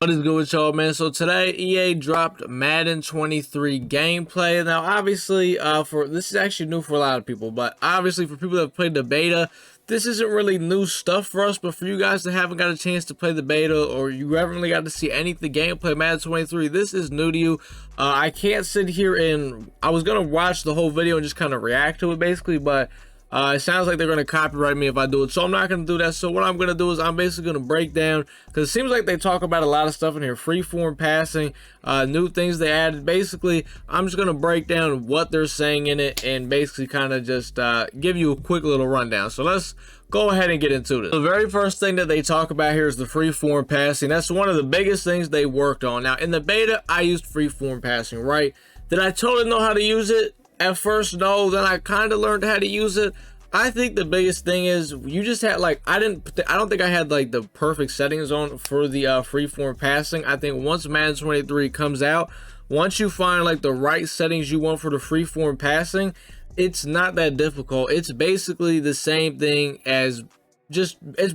What is good with y'all, man? So today EA dropped Madden 23 gameplay. Now obviously for this is actually new for a lot of people, but obviously for people that have played the beta, this isn't really new stuff for us. But for you guys that haven't got a chance to play the beta, or you haven't really got to see any of the gameplay Madden 23, this is new to you. I can't sit here and I was gonna watch the whole video and just kind of react to it basically, but it sounds like they're going to copyright me if I do it, so I'm not going to do that. So what I'm going to do is I'm basically going to break down, because it seems like they talk about a lot of stuff in here. Freeform passing, new things they added. Basically, I'm just going to break down what they're saying in it and basically kind of just give you a quick little rundown. So let's go ahead and get into this. The very first thing that they talk about here is the freeform passing. That's one of the biggest things they worked on. Now, in the beta, I used freeform passing, right? Did I totally know how to use it? At first, no. Then I kind of learned how to use it. I think the biggest thing is you just had like I don't think I had like the perfect settings on for the freeform passing. I think once Madden 23 comes out, once you find like the right settings you want for the freeform passing, it's not that difficult. It's basically the same thing as just it's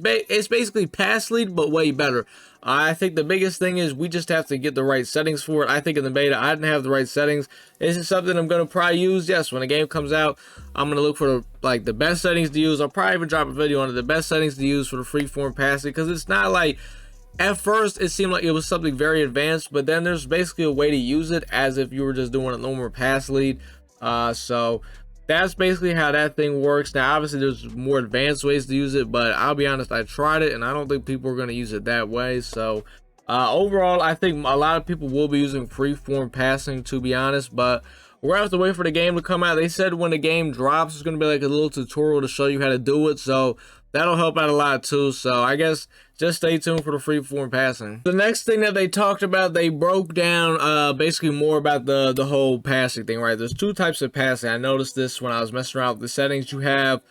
basically pass lead, but way better. I think the biggest thing is we just have to get the right settings for it. I think in the beta I didn't have the right settings. Is it something I'm gonna probably use? Yes, when the game comes out, I'm gonna look for the best settings to use. I'll probably even drop a video on the best settings to use for the freeform passing, because it's not like at first it seemed like it was something very advanced, but then there's basically a way to use it as if you were just doing a normal pass lead. So that's basically how that thing works. Now, obviously, there's more advanced ways to use it, but I'll be honest, I tried it, and I don't think people are going to use it that way. So, overall, I think a lot of people will be using freeform passing, to be honest, but we're going to have to wait for the game to come out. They said when the game drops, it's going to be like a little tutorial to show you how to do it, so that'll help out a lot, too. So, I guess just stay tuned for the freeform passing. The next thing that they talked about, they broke down basically more about the whole passing thing, right? There's two types of passing. I noticed this when I was messing around with the settings. You have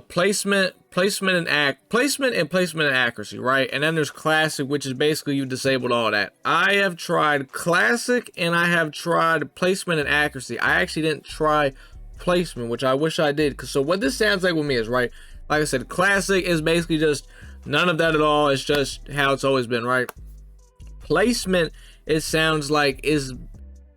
placement and accuracy, right? And then there's classic, which is basically you disabled all that. I have tried classic and I have tried placement and accuracy. I actually didn't try placement, which I wish I did. So what this sounds like with me is, right, like I said, classic is basically just none of that at all. It's just how it's always been, right? Placement, it sounds like is,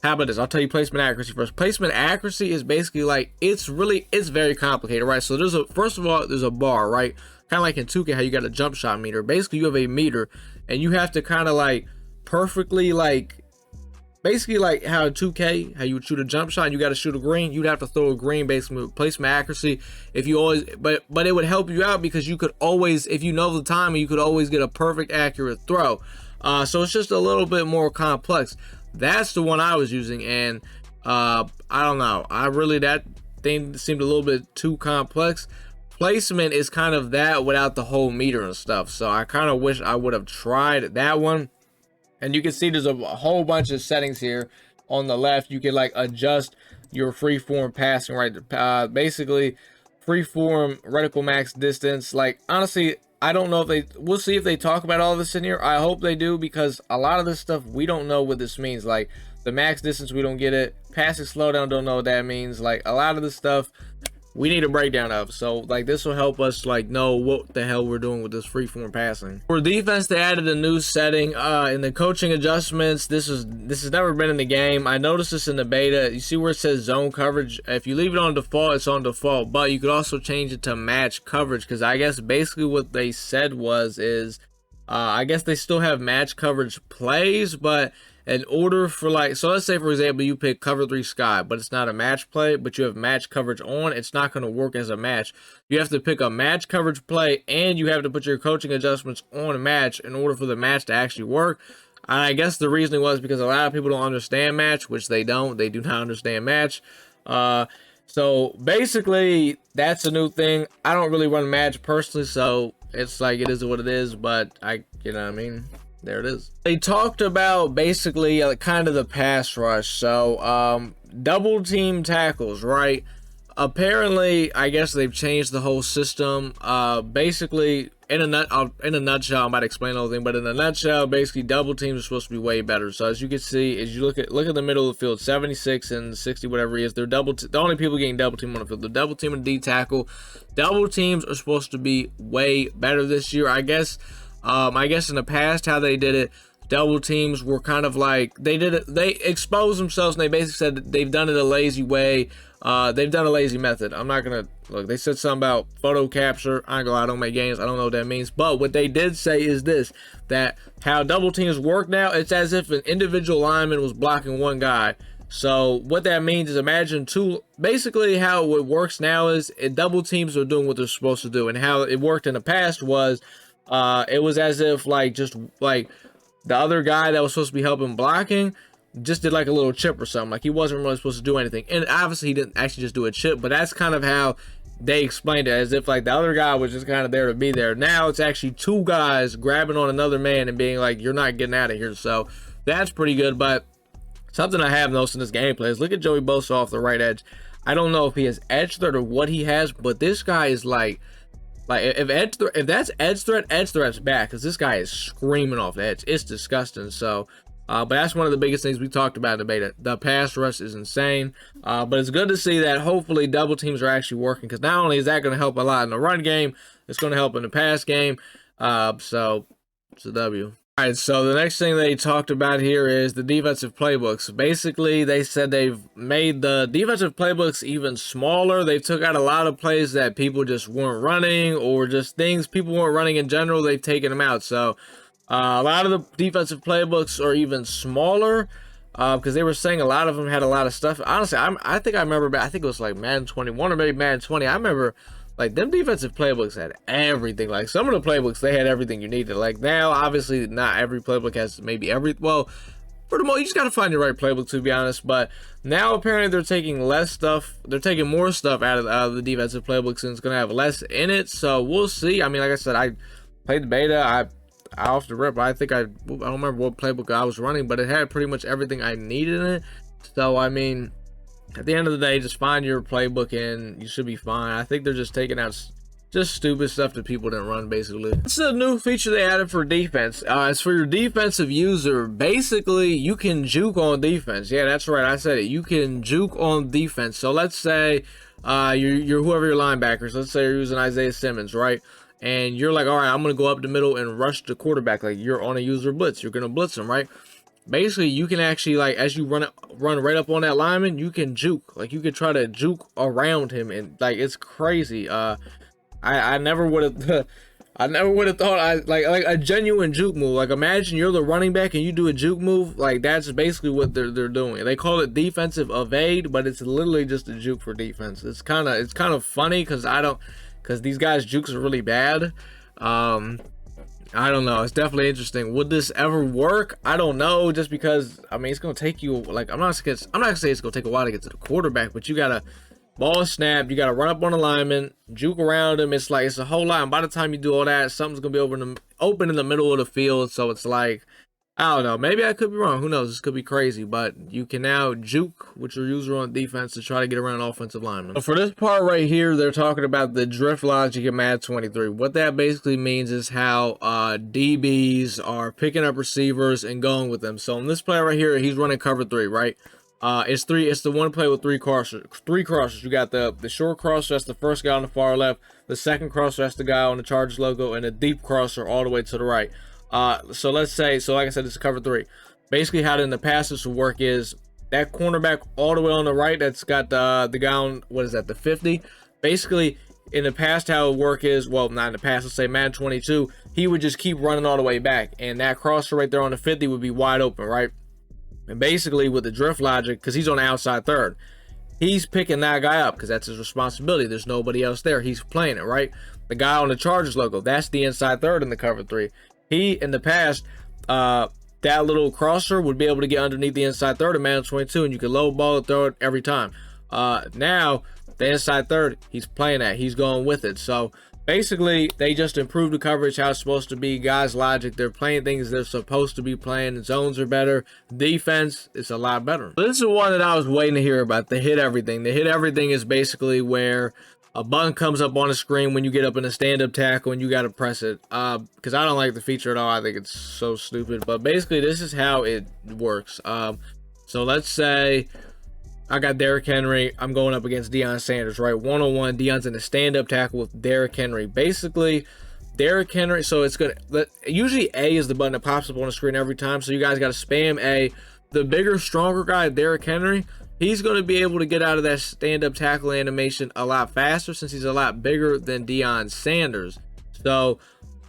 how about this? I'll tell you placement accuracy first. Placement accuracy is basically like, it's very complicated, right? So there's first of all, there's a bar, right? Kind of like in 2K, how you got a jump shot meter. Basically, you have a meter, and you have to kind of like perfectly basically like how in 2K, how you would shoot a jump shot and you got to shoot a green, you'd have to throw a green basically with placement accuracy. If you always, but it would help you out because you could always, if you know the timing, you could always get a perfect accurate throw. So it's just a little bit more complex. That's the one I was using, and I don't know. That thing seemed a little bit too complex. Placement is kind of that without the whole meter and stuff. So I kind of wish I would have tried that one. And you can see there's a whole bunch of settings here on the left. You can like adjust your freeform passing, right? Basically, freeform reticle max distance. Like, honestly, I don't know if we'll see if they talk about all this in here. I hope they do, because a lot of this stuff, we don't know what this means. Like, the max distance, we don't get it. Passing slowdown, don't know what that means. Like, a lot of this stuff, we need a breakdown of. So like this will help us like know what the hell we're doing with this freeform passing. For defense, they added a new setting in the coaching adjustments. This has never been in the game. I noticed this in the beta. You see where it says zone coverage? If you leave it on default, it's on default, but you could also change it to match coverage, because I guess basically what they said is I guess they still have match coverage plays, but in order for so let's say for example you pick cover 3 sky, but it's not a match play, but you have match coverage on, it's not going to work as a match. You have to pick a match coverage play, and you have to put your coaching adjustments on a match in order for the match to actually work. I guess the reasoning was because a lot of people don't understand match, which they do not understand match. So basically that's a new thing. I don't really run match personally, so it's like it is what it is, but you know what I mean? There it is. They talked about basically kind of the pass rush. So double team tackles, right? Apparently, I guess they've changed the whole system. Basically, in a nutshell, I'm about to explain the whole thing, but in a nutshell, basically double teams are supposed to be way better. So as you can see, as you look at the middle of the field, 76 and 60, whatever it is, they're the only people getting double team on the field. The double team and D tackle. Double teams are supposed to be way better this year, I guess. I guess in the past, how they did it, double teams were kind of like, they exposed themselves, and they basically said that they've done it a lazy way. They've done a lazy method. I'm not gonna look. They said something about photo capture. I ain't gonna lie, I don't make games. I don't know what that means. But what they did say is this: that how double teams work now, it's as if an individual lineman was blocking one guy. So what that means is, imagine two. Basically, how it works now is double teams are doing what they're supposed to do, and how it worked in the past was, it was as if like just like the other guy that was supposed to be helping blocking just did like a little chip or something. Like he wasn't really supposed to do anything, and obviously he didn't actually just do a chip, but that's kind of how they explained it, as if like the other guy was just kind of there to be there. Now it's actually two guys grabbing on another man and being like, you're not getting out of here. So that's pretty good. But something I have noticed in this gameplay is, look at Joey Bosa off the right edge. I don't know if he has edge threat or what he has, but this guy is like if that's edge threat's back, because this guy is screaming off the edge. It's disgusting. So but that's one of the biggest things we talked about in the beta. The pass rush is insane. But it's good to see that hopefully double teams are actually working, because not only is that going to help a lot in the run game, it's going to help in the pass game. So it's a W. All right, so the next thing they talked about here is the defensive playbooks. Basically, they said they've made the defensive playbooks even smaller. They took out a lot of plays that people just weren't running, or just things people weren't running in general. They've taken them out. So a lot of the defensive playbooks are even smaller, because they were saying a lot of them had a lot of stuff. Honestly, I think I remember, I think it was like Madden 21 or maybe Madden 20. I remember like them defensive playbooks had everything. Like some of the playbooks, they had everything you needed. Like now, obviously, not every playbook has maybe well, for the most, you just got to find your right playbook, to be honest. But now apparently they're taking less stuff. They're taking more stuff out of the defensive playbooks, and it's going to have less in it. So we'll see. I mean, like I said, I played the beta. I off the rip, I don't remember what playbook I was running, but it had pretty much everything I needed in it. So I mean, at the end of the day, just find your playbook and you should be fine. I think they're just taking out just stupid stuff that people didn't run, basically. This is a new feature they added for defense. It's for your defensive user. Basically, you can juke on defense. Yeah, that's right, I said it. You can juke on defense. So let's say you're whoever your linebackers. Let's say you're using Isaiah Simmons, right? And you're like, all right, I'm going to go up the middle and rush the quarterback. Like, you're on a user blitz. You're going to blitz him, right? Basically, you can actually, like, as you run right up on that lineman, you can juke. Like, you can try to juke around him, and like, it's crazy. I never would have thought like a genuine juke move. Like, imagine you're the running back and you do a juke move. Like, that's basically what they're doing. They call it defensive evade, but it's literally just a juke for defense. It's kind of funny because these guys' jukes are really bad. I don't know. It's definitely interesting. Would this ever work? I don't know. Just because, I mean, it's gonna take you, like, I'm not gonna say it's gonna take a while to get to the quarterback, but you gotta ball snap, you gotta run up on the lineman, juke around him. It's like, it's a whole lot. And by the time you do all that, something's gonna be open in the middle of the field. So it's like, I don't know. Maybe I could be wrong. Who knows? This could be crazy. But you can now juke with your user on defense to try to get around an offensive lineman. So for this part right here, they're talking about the drift logic in Madden 23. What that basically means is how DBs are picking up receivers and going with them. So in this play right here, he's running cover 3, right? It's the one play with three crossers. You got the short crosser, that's the first guy on the far left. The second crosser, that's the guy on the Chargers logo, and the deep crosser all the way to the right. So let's say, like I said, it's cover 3. Basically, how the passes will work is that cornerback all the way on the right, that's got the guy on, what is that, the 50. Basically, in the past, how it would work is, well, not in the past, let's say Madden 22, he would just keep running all the way back, and that crosser right there on the 50 would be wide open, right? And basically, with the drift logic, because he's on the outside third, he's picking that guy up because that's his responsibility. There's nobody else there. He's playing it, right? The guy on the Chargers logo, that's the inside third in the cover 3. He, in the past, that little crosser would be able to get underneath the inside third of Madden 22, and you can low ball it, throw it every time. Now, the inside third, he's playing that. He's going with it. So, basically, they just improved the coverage how it's supposed to be. Guys' logic, they're playing things they're supposed to be playing. The zones are better. Defense is a lot better. But this is one that I was waiting to hear about, the hit everything. The hit everything is basically where a button comes up on the screen when you get up in a stand-up tackle and you got to press it. Because I don't like the feature at all. I think it's so stupid. But basically, this is how it works. So let's say I got Derrick Henry. I'm going up against Deion Sanders, right? One-on-one. Deion's in a stand-up tackle with Derrick Henry. Basically, Derrick Henry, so it's gonna, usually A is the button that pops up on the screen every time, so you guys got to spam A. The bigger, stronger guy, Derrick Henry, he's going to be able to get out of that stand-up tackle animation a lot faster since he's a lot bigger than Deion Sanders. So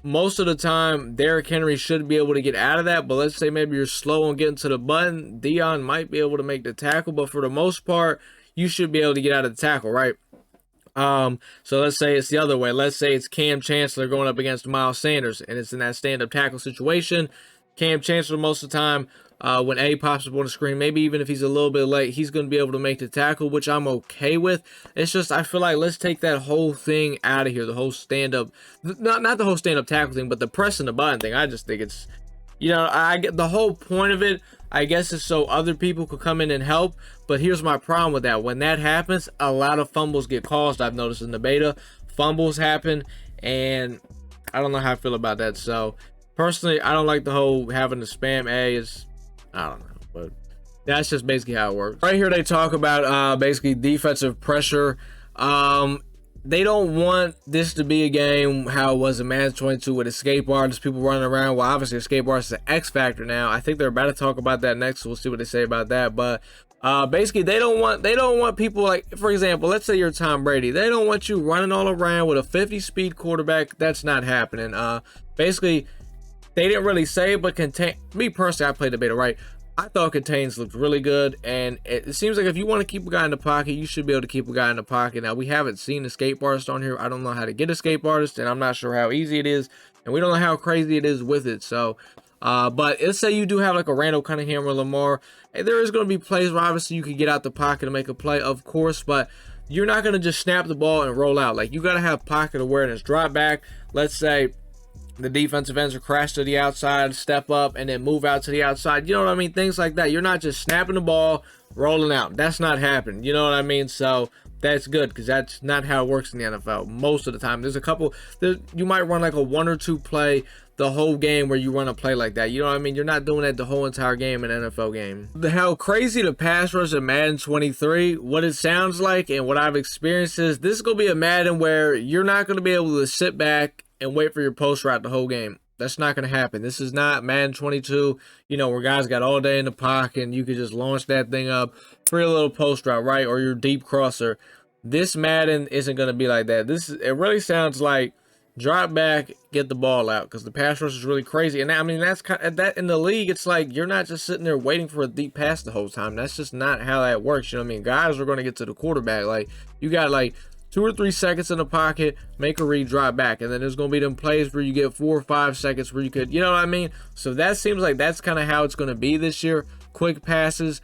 most of the time, Derrick Henry should be able to get out of that, but let's say maybe you're slow on getting to the button, Deion might be able to make the tackle, but for the most part, you should be able to get out of the tackle, right? So let's say it's the other way. Let's say it's Cam Chancellor going up against Miles Sanders, and it's in that stand-up tackle situation. Cam Chancellor, most of the time, when A pops up on the screen, maybe even if he's a little bit late, he's going to be able to make the tackle, which I'm okay with. It's just, I feel like let's take that whole thing out of here, the whole stand-up, not the whole stand-up tackle thing, but the pressing the button thing. I just think it's, you know, I get the whole point of it, I guess, is so other people could come in and help. But here's my problem with that. When that happens, a lot of fumbles get caused. I've noticed in the beta, fumbles happen, and I don't know how I feel about that. So personally, I don't like the whole having to spam A. Is, I don't know, but that's just basically how it works. Right here, they talk about basically defensive pressure. They don't want this to be a game how it was in Madden 22 with escape artists, people running around. Well, obviously escape artists is an X factor now. I think they're about to talk about that next, so we'll see what they say about that. But basically, they don't want people, like, for example, let's say you're Tom Brady. They don't want you running all around with a 50-speed quarterback. That's not happening. Basically, they didn't really say it, but contain. Me personally, I played the beta, right? I thought contains looked really good, and it seems like if you want to keep a guy in the pocket, you should be able to keep a guy in the pocket. Now, we haven't seen escape artist on here. I don't know how to get escape artist, and I'm not sure how easy it is, and we don't know how crazy it is with it. So, but let's say you do have like a Randall Cunningham or Lamar, and there is going to be plays where obviously you can get out the pocket and make a play, of course, but you're not going to just snap the ball and roll out. Like, you got to have pocket awareness. Drop back, let's say the defensive ends are crash to the outside, step up, and then move out to the outside. You know what I mean? Things like that. You're not just snapping the ball, rolling out. That's not happening. You know what I mean? So that's good, because that's not how it works in the NFL most of the time. There's a couple, you might run like a 1 or 2 play the whole game where you run a play like that. You know what I mean? You're not doing that the whole entire game in an NFL game. How crazy the pass rush in Madden 23, what it sounds like and what I've experienced is this is going to be a Madden where you're not going to be able to sit back and wait for your post route the whole game. That's not going to happen. This is not Madden 22, you know, where guys got all day in the pocket and you could just launch that thing up for your little post route, right? Or your deep crosser. This Madden isn't going to be like that. It really sounds like drop back, get the ball out, because the pass rush is really crazy. And I mean, that's kind of, that in the league, it's like you're not just sitting there waiting for a deep pass the whole time. That's just not how that works. You know what I mean? Guys are going to get to the quarterback. Like, you got like 2 or 3 seconds in the pocket, make a read, drop back, and then there's going to be them plays where you get 4 or 5 seconds where you could, you know what I mean? So that seems like that's kind of how it's going to be this year. Quick passes,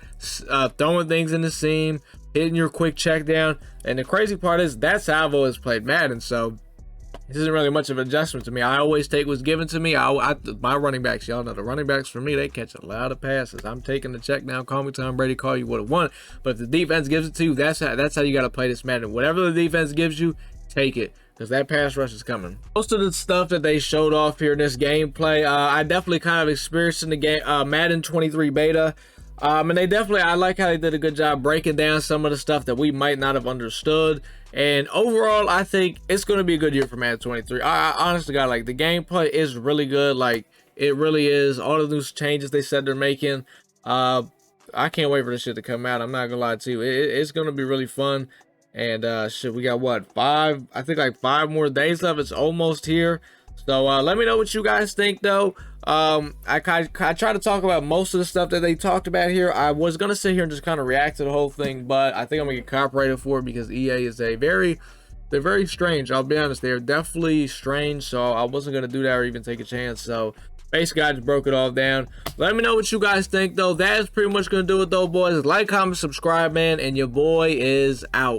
throwing things in the seam, hitting your quick check down. And the crazy part is that's how I've always played Madden, so this isn't really much of an adjustment to me. I always take what's given to me. My running backs, y'all know the running backs for me, they catch a lot of passes. I'm taking the check down. Call me Tom Brady, call you what it want. But if the defense gives it to you, that's how you got to play this Madden. Whatever the defense gives you, take it, because that pass rush is coming. Most of the stuff that they showed off here in this gameplay, I definitely kind of experienced in the game, Madden 23 beta. And they definitely, I like how they did a good job breaking down some of the stuff that we might not have understood. And overall, I think it's going to be a good year for Madden 23. I honestly got, like, the gameplay is really good. Like, it really is. All the new changes they said they're making. I can't wait for this shit to come out. I'm not going to lie to you. It's going to be really fun. And shit, we got what, 5? I think like 5 more days left. It's almost here. So let me know what you guys think, though. I try to talk about most of the stuff that they talked about here. I was going to sit here and just kind of react to the whole thing, but I think I'm going to get copyrighted for it because EA is they're very strange. I'll be honest, they're definitely strange, so I wasn't going to do that or even take a chance. So basically, I just broke it all down. Let me know what you guys think, though. That is pretty much going to do it, though, boys. Like, comment, subscribe, man, and your boy is out.